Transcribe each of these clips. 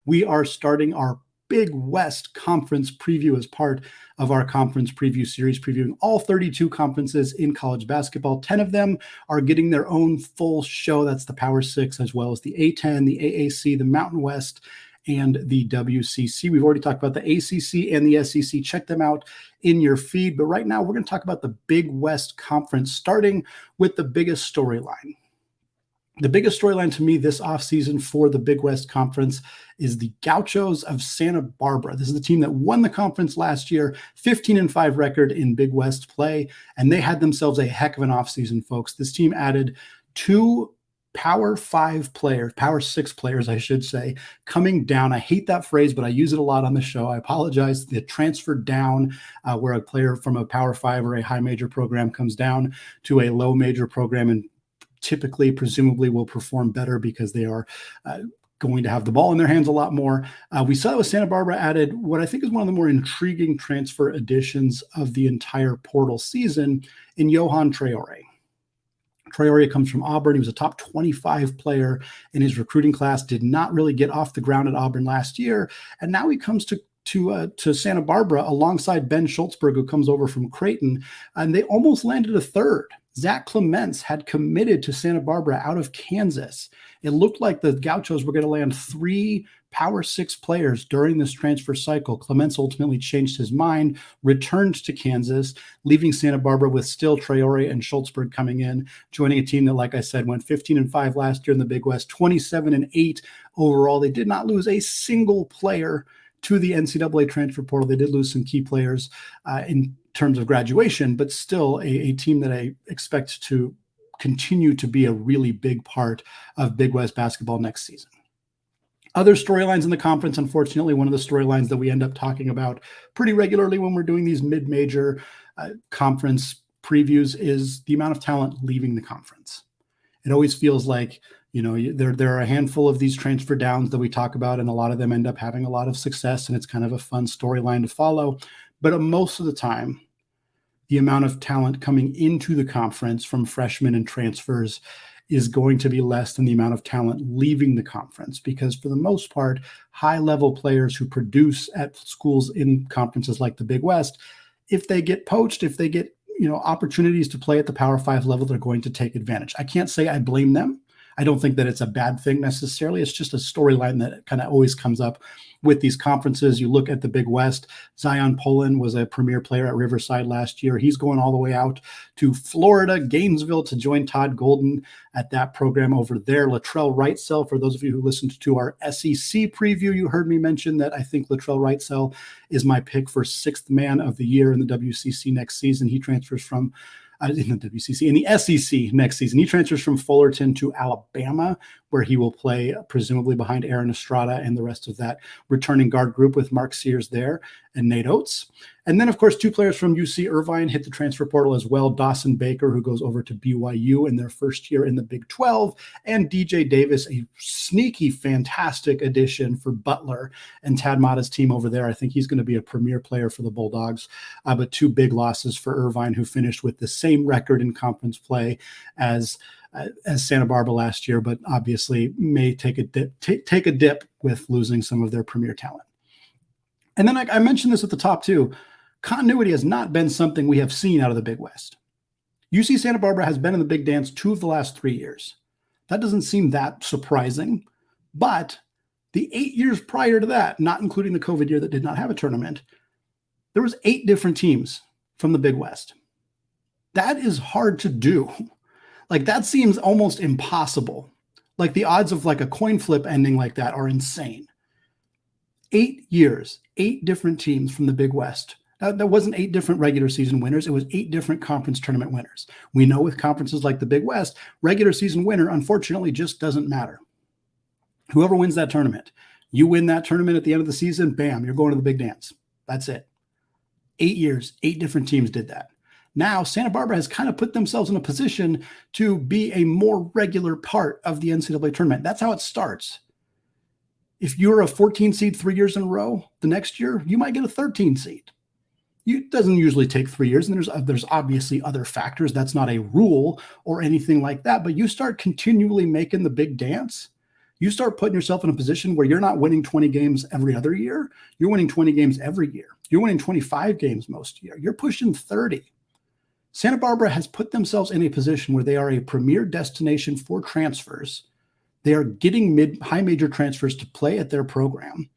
we are starting our Big West Conference preview as part of our conference preview series, previewing all 32 conferences in college basketball. 10 of them are getting their own full show. That's the Power Six, as well as the A10, the AAC, the Mountain West, and the WCC. We've already talked about the ACC and the SEC. Check them out in your feed. But right now, we're going to talk about the Big West Conference, starting with the biggest storyline. The biggest storyline to me this offseason for the Big West Conference is the Gauchos of Santa Barbara. This is the team that won the conference last year, 15-5 record in Big West play, and they had themselves a heck of an offseason, folks. This team added 2 Power 5 players, Power 6 players, I should say, coming down. I hate that phrase, but I use it a lot on the show. I apologize. The transfer down, where a player from a Power 5 or a high major program comes down to a low major program and typically, presumably, will perform better because they are going to have the ball in their hands a lot more. We saw that Santa Barbara added what I think is one of the more intriguing transfer additions of the entire portal season in Yohan Traore. Traore comes from Auburn. He was a top 25 player in his recruiting class, did not really get off the ground at Auburn last year, and now he comes to Santa Barbara alongside Ben Shtolzberg, who comes over from Creighton, and they almost landed a third. Zach Clements had committed to Santa Barbara out of Kansas. It looked like the Gauchos were going to land 3 Power 6 players during this transfer cycle. Clements ultimately changed his mind, returned to Kansas, leaving Santa Barbara with still Traore and Shtolzberg coming in, joining a team that, like I said, went 15-5 last year in the Big West, 27-8 overall. They did not lose a single player to the NCAA transfer portal. They did lose some key players in terms of graduation, but still a team that I expect to continue to be a really big part of Big West basketball next season. Other storylines in the conference, unfortunately, one of the storylines that we end up talking about pretty regularly when we're doing these mid-major conference previews is the amount of talent leaving the conference. It always feels like, you know, there are a handful of these transfer downs that we talk about, and a lot of them end up having a lot of success, and it's kind of a fun storyline to follow. But most of the time, the amount of talent coming into the conference from freshmen and transfers is going to be less than the amount of talent leaving the conference, because for the most part, high-level players who produce at schools in conferences like the Big West, if they get poached, if they get, you know, opportunities to play at the Power 5 level, they're going to take advantage. I can't say I blame them. I don't think that it's a bad thing necessarily. It's just a storyline that kind of always comes up with these conferences. You look at the Big West, Zion Poland was a premier player at Riverside last year. He's going all the way out to Florida, Gainesville, to join Todd Golden at that program over there. Latrell Wrightsell, for those of you who listened to our SEC preview, you heard me mention that I think Latrell Wrightsell is my pick for 6th man of the year in the WCC next season. He transfers from in the WCC, in the SEC next season. He transfers from Fullerton to Alabama, where he will play presumably behind Aaron Estrada and the rest of that returning guard group with Mark Sears there and Nate Oates. And then, of course, 2 players from UC Irvine hit the transfer portal as well. Dawson Baker, who goes over to BYU in their first year in the Big 12, and DJ Davis, a sneaky, fantastic addition for Butler and Tad Mata's team over there. I think he's going to be a premier player for the Bulldogs, but 2 big losses for Irvine, who finished with the same record in conference play as Santa Barbara last year, but obviously may take a dip with losing some of their premier talent. And then I mentioned this at the top too. Continuity has not been something we have seen out of the Big West. UC Santa Barbara has been in the Big Dance 2 of the last 3 years. That doesn't seem that surprising, but the 8 years prior to that, not including the COVID year that did not have a tournament, there was 8 different teams from the Big West. That is hard to do. Like, that seems almost impossible. Like, the odds of like a coin flip ending like that are insane. 8 years, 8 different teams from the Big West. That wasn't 8 different regular season winners. It was 8 different conference tournament winners. We know with conferences like the Big West, regular season winner, unfortunately, just doesn't matter. Whoever wins that tournament, you win that tournament at the end of the season, bam, you're going to the Big Dance. That's it. 8 years, 8 different teams did that. Now, Santa Barbara has kind of put themselves in a position to be a more regular part of the NCAA tournament. That's how it starts. If you're a 14 seed 3 years in a row, the next year, you might get a 13 seed. It doesn't usually take 3 years, and there's obviously other factors. That's not a rule or anything like that, but you start continually making the big dance, You start putting yourself in a position where you're not winning 20 games every other year. You're winning 20 games every year. You're winning 25 games most year. You're pushing 30. Santa Barbara has put themselves in a position where they are a premier destination for transfers. They are getting high major transfers to play at their program.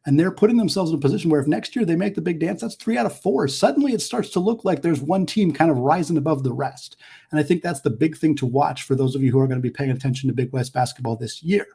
And they're putting themselves in a position where if next year they make the big dance, that's 3 out of 4. Suddenly it starts to look like there's one team kind of rising above the rest. And I think that's the big thing to watch for those of you who are going to be paying attention to Big West basketball this year.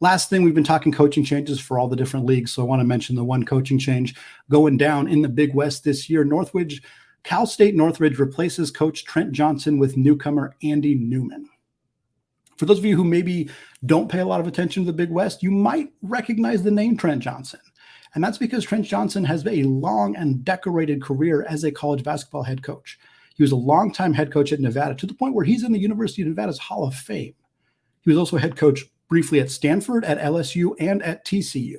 Last thing, we've been talking coaching changes for all the different leagues. So I want to mention the one coaching change going down in the Big West this year. Cal State Northridge replaces coach Trent Johnson with newcomer Andy Newman. For those of you who maybe don't pay a lot of attention to the Big West, you might recognize the name Trent Johnson. And that's because Trent Johnson has a long and decorated career as a college basketball head coach. He was a longtime head coach at Nevada to the point where he's in the University of Nevada's Hall of Fame. He was also head coach briefly at Stanford, at LSU, and at TCU.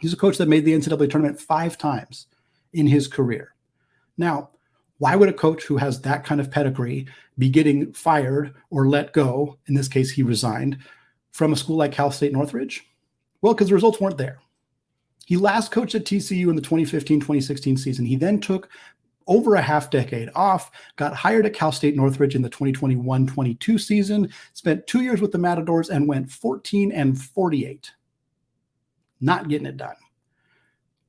He's a coach that made the NCAA tournament 5 times in his career. Now, why would a coach who has that kind of pedigree be getting fired or let go, in this case he resigned, from a school like Cal State Northridge? Well, because the results weren't there. He last coached at TCU in the 2015-2016 season. He then took over a half decade off, got hired at Cal State Northridge in the 2021-22 season, spent 2 years with the Matadors, and went 14-48. Not getting it done.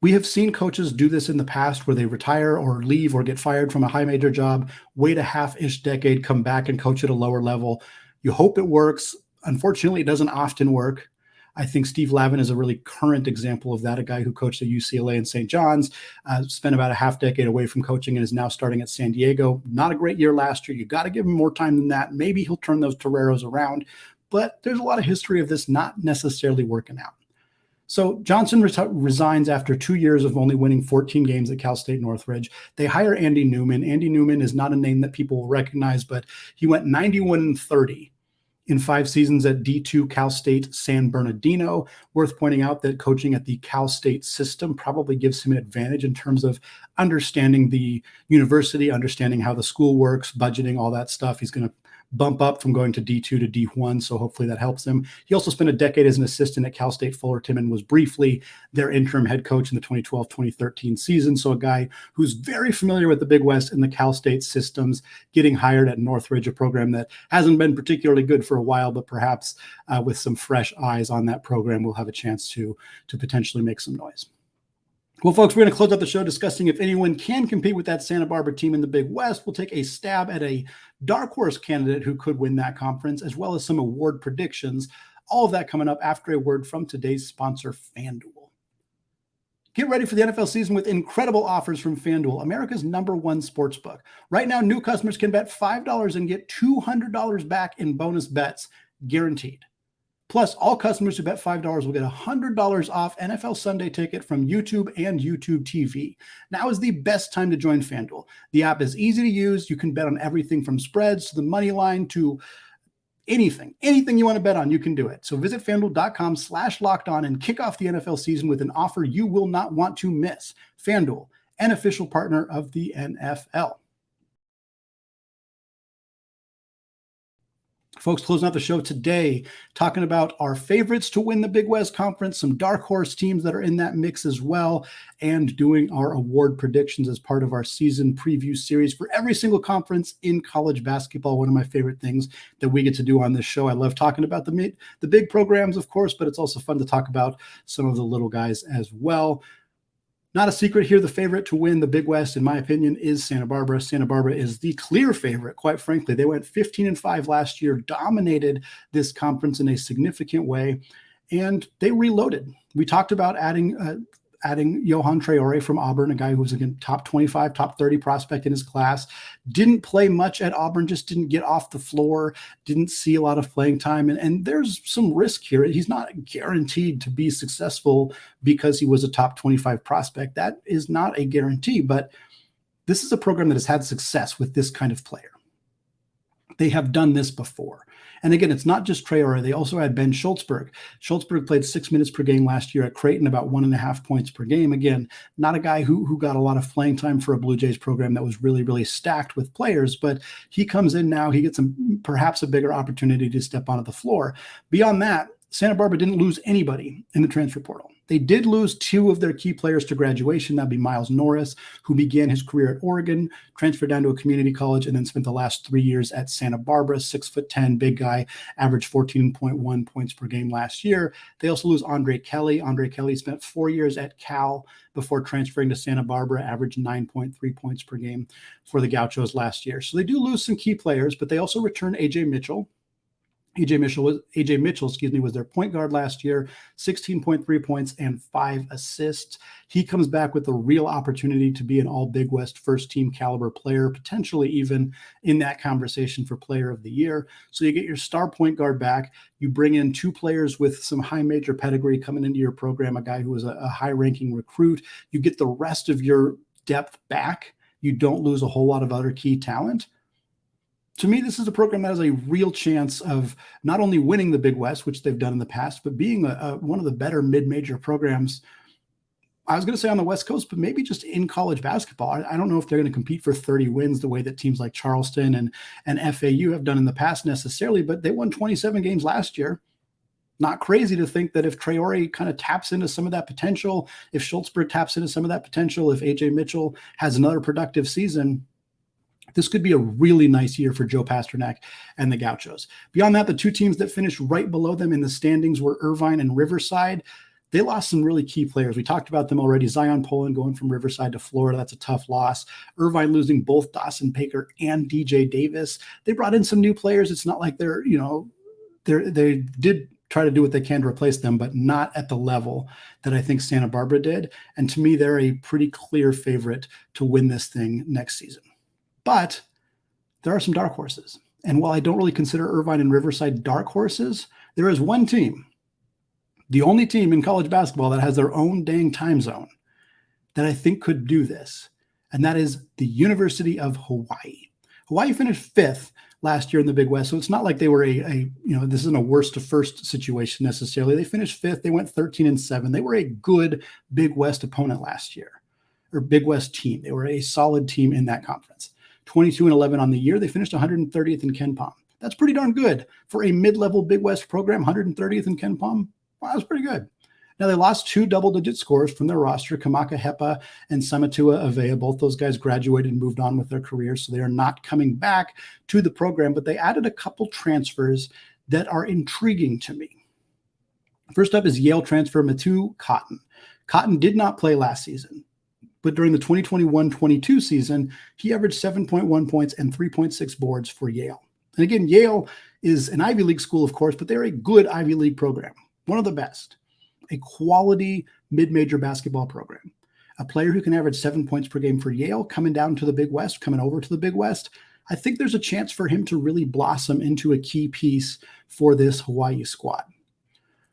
We have seen coaches do this in the past where they retire or leave or get fired from a high major job, wait a half-ish decade, come back and coach at a lower level. You hope it works. Unfortunately, it doesn't often work. I think Steve Lavin is a really current example of that, a guy who coached at UCLA and St. John's, spent about a half decade away from coaching and is now starting at San Diego. Not a great year last year. You got to give him more time than that. Maybe he'll turn those Toreros around, but there's a lot of history of this not necessarily working out. So Johnson resigns after 2 years of only winning 14 games at Cal State Northridge. They hire Andy Newman. Andy Newman is not a name that people will recognize, but he went 91-30 in 5 seasons at D2 Cal State San Bernardino. Worth pointing out that coaching at the Cal State system probably gives him an advantage in terms of understanding the university, understanding how the school works, budgeting, all that stuff. He's going to bump up from going to D2 to D1, so hopefully that helps him. He also spent a decade as an assistant at Cal State Fullerton and was briefly their interim head coach in the 2012-2013 season, so a guy who's very familiar with the Big West and the Cal State systems, getting hired at Northridge, a program that hasn't been particularly good for a while, but perhaps with some fresh eyes on that program, we'll have a chance to potentially make some noise. Well, folks, we're going to close out the show discussing if anyone can compete with that Santa Barbara team in the Big West. We'll take a stab at a dark horse candidate who could win that conference, as well as some award predictions. All of that coming up after a word from today's sponsor, FanDuel. Get ready for the NFL season with incredible offers from FanDuel, America's #1 sportsbook. Right now, new customers can bet $5 and get $200 back in bonus bets, guaranteed. Plus, all customers who bet $5 will get $100 off NFL Sunday Ticket from YouTube and YouTube TV. Now is the best time to join FanDuel. The app is easy to use. You can bet on everything from spreads to the money line to anything. Anything you want to bet on, you can do it. So visit FanDuel.com/lockedon and kick off the NFL season with an offer you will not want to miss. FanDuel, an official partner of the NFL. Folks, closing out the show today, talking about our favorites to win the Big West Conference, some dark horse teams that are in that mix as well, and doing our award predictions as part of our season preview series for every single conference in college basketball. One of my favorite things that we get to do on this show. I love talking about the big programs, of course, but it's also fun to talk about some of the little guys as well. Not a secret here, the favorite to win the Big West, in my opinion, is Santa Barbara. Santa Barbara is the clear favorite, quite frankly. They went 15-5 last year, dominated this conference in a significant way, and they reloaded. We talked about adding Yohan Traore from Auburn, a guy who was a top 25, top 30 prospect in his class. Didn't play much at Auburn, just didn't get off the floor, didn't see a lot of playing time. And there's some risk here. He's not guaranteed to be successful because he was a top 25 prospect. That is not a guarantee, but this is a program that has had success with this kind of player. They have done this before. And again, it's not just Traore. They also had Ben Shtolzberg. Shtolzberg played 6 minutes per game last year at Creighton, about 1.5 points per game. Again, not a guy who got a lot of playing time for a Blue Jays program that was really, really stacked with players, but he comes in now. He gets perhaps a bigger opportunity to step onto the floor. Beyond that, Santa Barbara didn't lose anybody in the transfer portal. They did lose 2 of their key players to graduation. That'd be Miles Norris, who began his career at Oregon, transferred down to a community college, and then spent the last 3 years at Santa Barbara. 6'10", big guy, averaged 14.1 points per game last year. They also lose Andre Kelly. Andre Kelly spent 4 years at Cal before transferring to Santa Barbara, averaged 9.3 points per game for the Gauchos last year. So they do lose some key players, but they also return Ajay Mitchell. Ajay Mitchell, was their point guard last year, 16.3 points and 5 assists. He comes back with a real opportunity to be an all Big West first team caliber player, potentially even in that conversation for player of the year. So you get your star point guard back. You bring in 2 players with some high major pedigree coming into your program, a guy who was a high ranking recruit. You get the rest of your depth back. You don't lose a whole lot of other key talent. To me, this is a program that has a real chance of not only winning the Big West, which they've done in the past, but being one of the better mid-major programs. I was going to say on the West Coast, but maybe just in college basketball. I don't know if they're going to compete for 30 wins the way that teams like Charleston and FAU have done in the past necessarily, but they won 27 games last year. Not crazy to think that if Traore kind of taps into some of that potential, if Shtolzberg taps into some of that potential, if Ajay Mitchell has another productive season, this could be a really nice year for Joe Pasternak and the Gauchos. Beyond that, the 2 teams that finished right below them in the standings were Irvine and Riverside. They lost some really key players. We talked about them already. Zion Poland going from Riverside to Florida. That's a tough loss. Irvine losing both Dawson Paker and DJ Davis. They brought in some new players. It's not like they did try to do what they can to replace them, but not at the level that I think Santa Barbara did. And to me, they're a pretty clear favorite to win this thing next season. But there are some dark horses. And while I don't really consider Irvine and Riverside dark horses, there is one team, the only team in college basketball that has their own dang time zone, that I think could do this. And that is the University of Hawaii. Hawaii finished 5th last year in the Big West. So it's not like they were this isn't a worst to first situation necessarily. They finished 5th. They went 13-7. They were a good Big West opponent last year, or Big West team. They were a solid team in that conference. 22-11 on the year. They finished 130th in Ken Pom. That's pretty darn good for a mid-level Big West program. 130th in Ken Pom. Wow, that's pretty good. Now, they lost 2 double-digit scorers from their roster, Kamaka Hepa and Samatua Avea. Both those guys graduated and moved on with their careers, so they are not coming back to the program, but they added a couple transfers that are intriguing to me. First up is Yale transfer Matu Cotton. Cotton did not play last season, but during the 2021-22 season, he averaged 7.1 points and 3.6 boards for Yale. And again, Yale is an Ivy League school, of course, but they're a good Ivy League program, one of the best, a quality mid-major basketball program. A player who can average 7 points per game for Yale coming down to the Big West, coming over to the Big West, I think there's a chance for him to really blossom into a key piece for this Hawaii squad.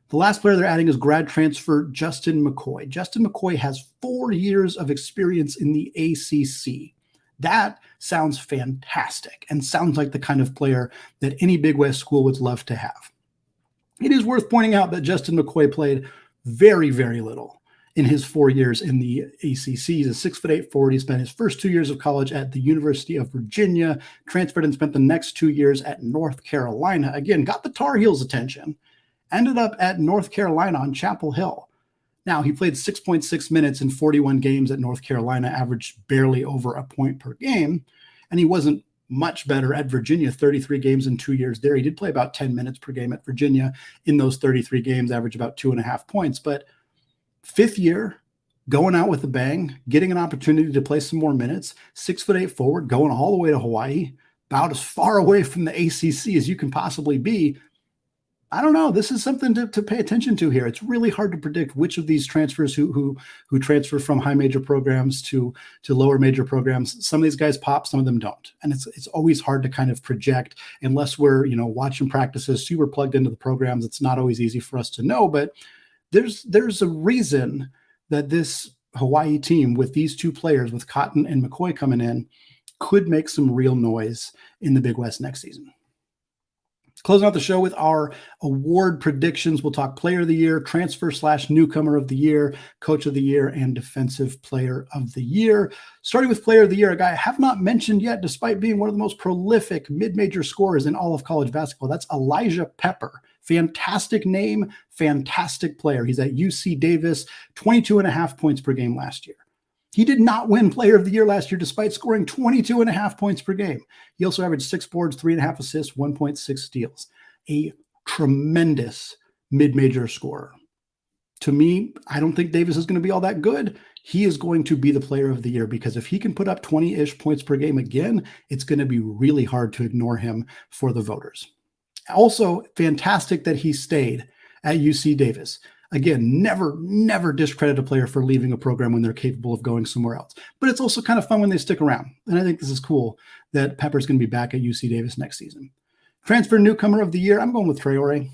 The last player they're adding is grad transfer Justin McCoy. Justin McCoy has 4 years of experience in the ACC. That sounds fantastic and sounds like the kind of player that any Big West school would love to have. It is worth pointing out that Justin McCoy played very, very little in his 4 years in the ACC. He's a 6'8" forward. He spent his first 2 years of college at the University of Virginia, transferred and spent the next 2 years at North Carolina. Again, got the Tar Heels' attention. Ended up at North Carolina on Chapel Hill. Now, he played 6.6 minutes in 41 games at North Carolina, averaged barely over a point per game, and he wasn't much better at Virginia, 33 games in 2 years there. He did play about 10 minutes per game at Virginia in those 33 games, averaged about 2.5 points. But 5th year, going out with a bang, getting an opportunity to play some more minutes, 6'8" forward, going all the way to Hawaii, about as far away from the ACC as you can possibly be. I don't know. This is something to pay attention to here. It's really hard to predict which of these transfers who transfer from high major programs to lower major programs. Some of these guys pop, some of them don't. And it's always hard to kind of project unless we're, watching practices, super plugged into the programs. It's not always easy for us to know, but there's a reason that this Hawaii team with these 2 players, with Cotton and McCoy coming in, could make some real noise in the Big West next season. Closing out the show with our award predictions. We'll talk player of the year, transfer/newcomer of the year, coach of the year, and defensive player of the year. Starting with player of the year, a guy I have not mentioned yet, despite being one of the most prolific mid-major scorers in all of college basketball. That's Elijah Pepper. Fantastic name, fantastic player. He's at UC Davis, 22.5 points per game last year. He did not win player of the year last year, despite scoring 22.5 points per game. He also averaged 6 boards, 3.5 assists, 1.6 steals. A tremendous mid-major scorer. To me, I don't think Davis is going to be all that good. He is going to be the player of the year, because if he can put up 20-ish points per game again, it's going to be really hard to ignore him for the voters. Also, fantastic that he stayed at UC Davis. Again, never discredit a player for leaving a program when they're capable of going somewhere else. But it's also kind of fun when they stick around. And I think this is cool that Pepper's going to be back at UC Davis next season. Transfer newcomer of the year, I'm going with Traore.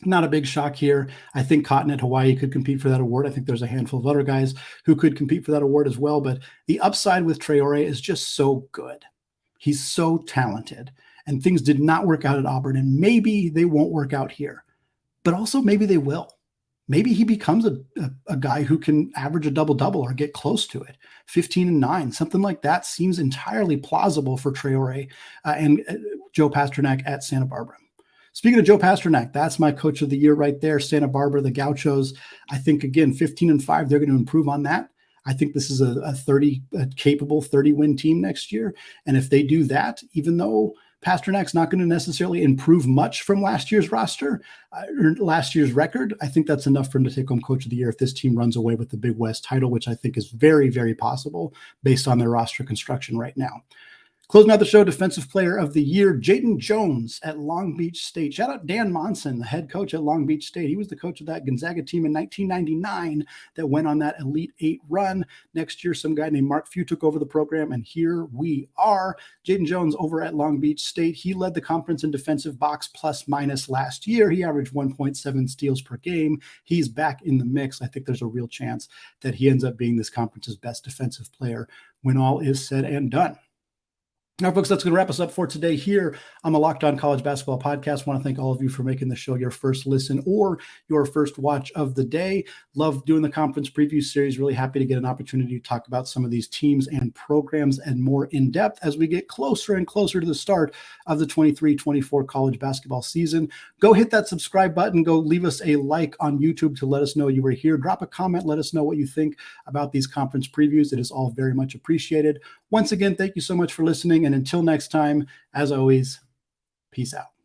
Not a big shock here. I think Cotton at Hawaii could compete for that award. I think there's a handful of other guys who could compete for that award as well. But the upside with Traore is just so good. He's so talented. And things did not work out at Auburn. And maybe they won't work out here. But also maybe they will. Maybe he becomes a guy who can average a double-double or get close to it. 15-9, something like that seems entirely plausible for Traore and Joe Pasternak at Santa Barbara. Speaking of Joe Pasternak, that's my coach of the year right there. Santa Barbara, the Gauchos. I think, again, 15-5, they're going to improve on that. I think this is a capable 30-win team next year. And if they do that, even though Pasternak's not going to necessarily improve much from last year's roster or last year's record, I think that's enough for him to take home coach of the year if this team runs away with the Big West title, which I think is very, very possible based on their roster construction right now. Closing out the show, defensive player of the year, Jaden Jones at Long Beach State. Shout out Dan Monson, the head coach at Long Beach State. He was the coach of that Gonzaga team in 1999 that went on that Elite Eight run. Next year, some guy named Mark Few took over the program, and here we are. Jaden Jones over at Long Beach State. He led the conference in defensive box plus minus last year. He averaged 1.7 steals per game. He's back in the mix. I think there's a real chance that he ends up being this conference's best defensive player when all is said and done. Now, folks, that's going to wrap us up for today here on the Locked On College Basketball Podcast. I want to thank all of you for making the show your first listen or your first watch of the day. Love doing the conference preview series. Really happy to get an opportunity to talk about some of these teams and programs and more in depth as we get closer and closer to the start of the 23-24 college basketball season. Go hit that subscribe button. Go leave us a like on YouTube to let us know you were here. Drop a comment. Let us know what you think about these conference previews. It is all very much appreciated. Once again, thank you so much for listening. And until next time, as always, peace out.